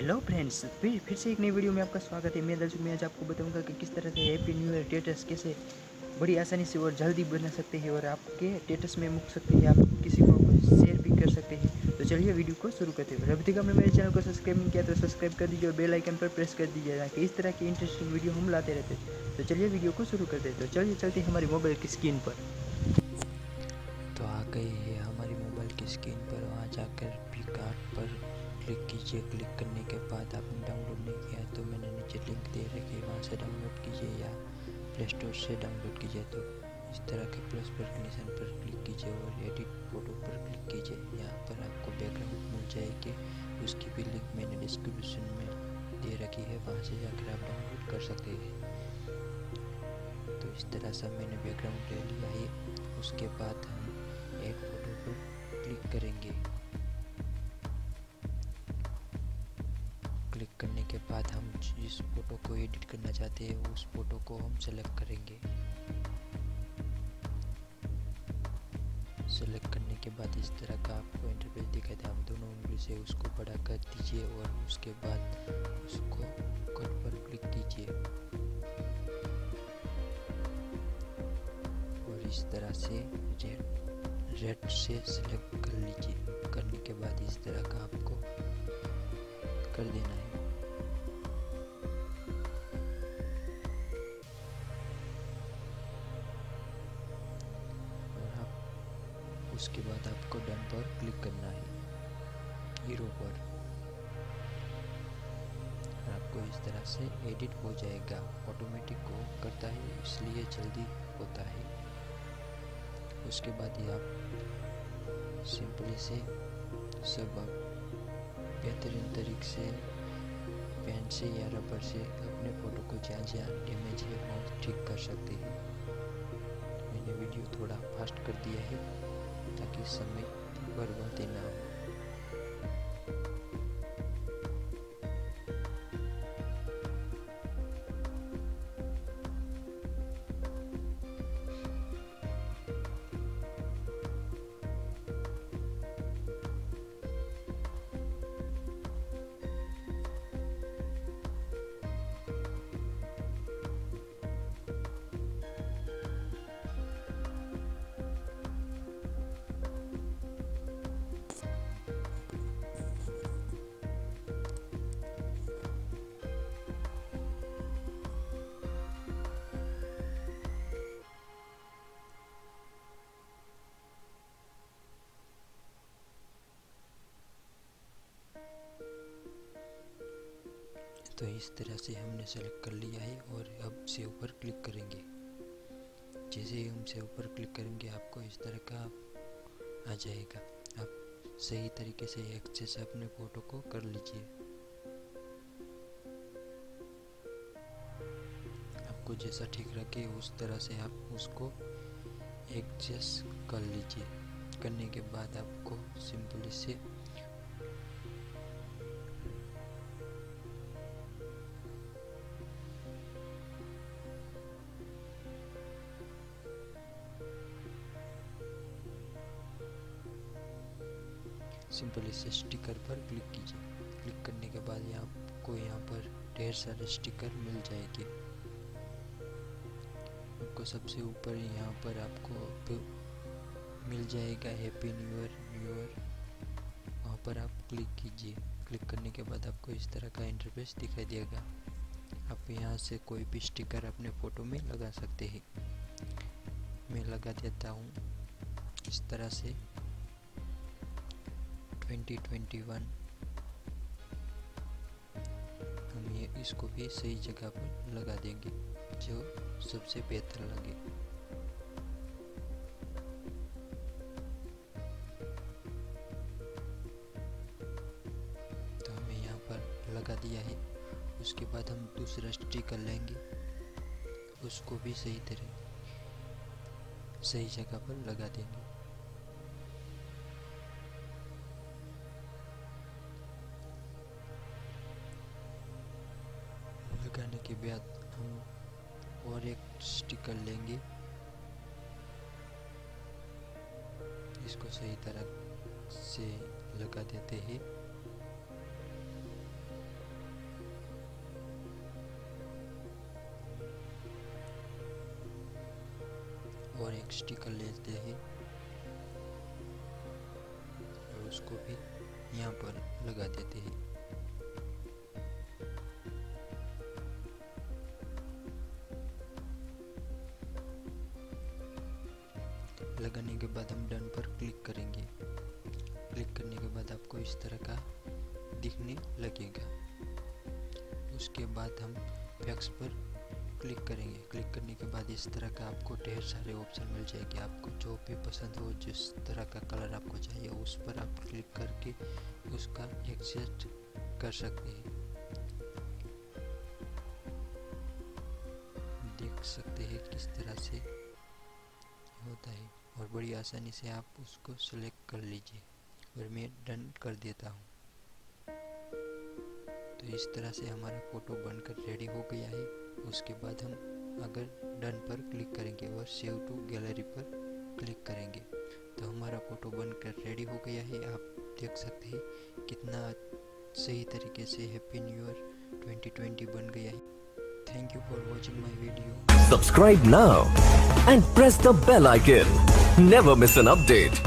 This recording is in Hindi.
हेलो फ्रेंड्स, फिर से एक नई वीडियो में आपका स्वागत है। मैं दलसुख में आज आपको बताऊंगा कि किस तरह से हैप्पी न्यू ईयर स्टेटस कैसे बड़ी आसानी से और जल्दी बना सकते हैं और आपके स्टेटस में मुक सकते हैं। आप किसी को शेयर भी कर सकते हैं। तो चलिए वीडियो को शुरू करते हैं। अभी तक आपने मेरे चैनल को सब्सक्राइब नहीं किया तो सब्सक्राइब कर दीजिए और बेल आइकन पर प्रेस कर दीजिए कि इस तरह की इंटरेस्टिंग वीडियो हम लाते रहते हैं। तो चलिए वीडियो को शुरू करते हैं। तो चलिए चलते हैं हमारी मोबाइल की स्क्रीन पर। तो आ गए हैं हमारी मोबाइल की स्क्रीन पर। वहाँ जाकर पिकआर्ट पर क्लिक कीजिए। क्लिक करने के बाद आपने डाउनलोड नहीं किया तो मैंने नीचे लिंक दे रखी है, वहाँ से डाउनलोड कीजिए या प्ले स्टोर से डाउनलोड कीजिए। तो इस तरह के प्लस पर निशान पर क्लिक कीजिए और एडिट फोटो पर क्लिक कीजिए। यहाँ पर आपको बैकग्राउंड मिल जाएगी, उसकी भी लिंक मैंने डिस्क्रिप्शन में दे रखी है, वहाँ से जाकर आप डाउनलोड कर सकते हैं। तो इस तरह से मैंने बैकग्राउंड ले लिया है। उसके बाद हम ऐड फोटो पर क्लिक करेंगे। क्लिक करने के बाद हम जिस फोटो को एडिट करना चाहते हैं उस फोटो को हम सेलेक्ट करेंगे। सेलेक्ट करने के बाद इस तरह का आपको इंटरफेस दिखाई दे। आप दोनों उंगली से उसको बड़ा कर दीजिए और उसके बाद उसको कट पर क्लिक कीजिए और इस तरह से रेड से सिलेक्ट कर लीजिए। करने के बाद इस तरह का आपको कर देना है। और आप उसके बाद आपको डन पर क्लिक करना है, हीरो पर। आपको इस तरह से एडिट हो जाएगा। ऑटोमेटिक को करता है इसलिए जल्दी होता है। उसके बाद ये आप सिंपली से सब बेहतरीन तरीके से पेन से या रबर से अपने फ़ोटो को जहाँ जहाँ डैमेज है वो ठीक कर सकते हैं। मैंने वीडियो थोड़ा फास्ट कर दिया है ताकि समय बर्बादी ना हो। तो इस तरह से हमने सेलेक्ट कर लिया है और अब सेव पर क्लिक करेंगे। जैसे ही हम सेव पर क्लिक करेंगे आपको इस तरह का आ जाएगा। आप सही तरीके से एक्सेस अपने फ़ोटो को कर लीजिए। आपको जैसा ठीक रखे उस तरह से आप उसको एडजस्ट कर लीजिए। करने के बाद आपको सिंपली से स्टिकर पर क्लिक कीजिए। क्लिक करने के बाद आपको यहाँ पर ढेर सारे स्टिकर मिल जाएंगे। आपको सबसे ऊपर यहाँ पर आपको मिल जाएगा हैप्पी न्यू ईयर। वहाँ पर आप क्लिक कीजिए। क्लिक करने के बाद आपको इस तरह का इंटरफेस दिखाई देगा। आप यहाँ से कोई भी स्टिकर अपने फ़ोटो में लगा सकते हैं। मैं लगा देता हूँ इस तरह से 2021। हम ये इसको भी सही जगह पर लगा देंगे जो सबसे बेहतर लगे। तो हमें यहाँ पर लगा दिया है। उसके बाद हम दूसरा स्टिकर लेंगे, उसको भी सही जगह पर लगा देंगे। लगाने के बाद हम और एक स्टिकर लेंगे, इसको सही तरह से लगा देते हैं। एक स्टिकर लेते हैं और उसको भी यहाँ पर लगा देते हैं। लगाने के बाद हम डन पर क्लिक करेंगे। क्लिक करने के बाद आपको इस तरह का दिखने लगेगा। उसके बाद हम फैक्स पर क्लिक करेंगे। क्लिक करने के बाद इस तरह का आपको ढेर सारे ऑप्शन मिल जाएंगे। आपको जो भी पसंद हो, जिस तरह का कलर आपको चाहिए, उस पर आप क्लिक करके उसका एडजस्ट कर सकते हैं। देख सकते हैं किस तरह से होता है और बड़ी आसानी से आप उसको सेलेक्ट कर लीजिए और मैं डन कर देता हूँ। तो इस तरह से हमारा फ़ोटो बनकर रेडी हो गया है। उसके बाद हम अगर डन पर क्लिक करेंगे और सेव टू गैलरी पर क्लिक करेंगे तो हमारा फ़ोटो बनकर रेडी हो गया है। आप देख सकते हैं कितना सही तरीके से हैप्पी न्यू ईयर 2020 बन गया है। Thank you for watching my video. Subscribe now and press the bell icon. Never miss an update.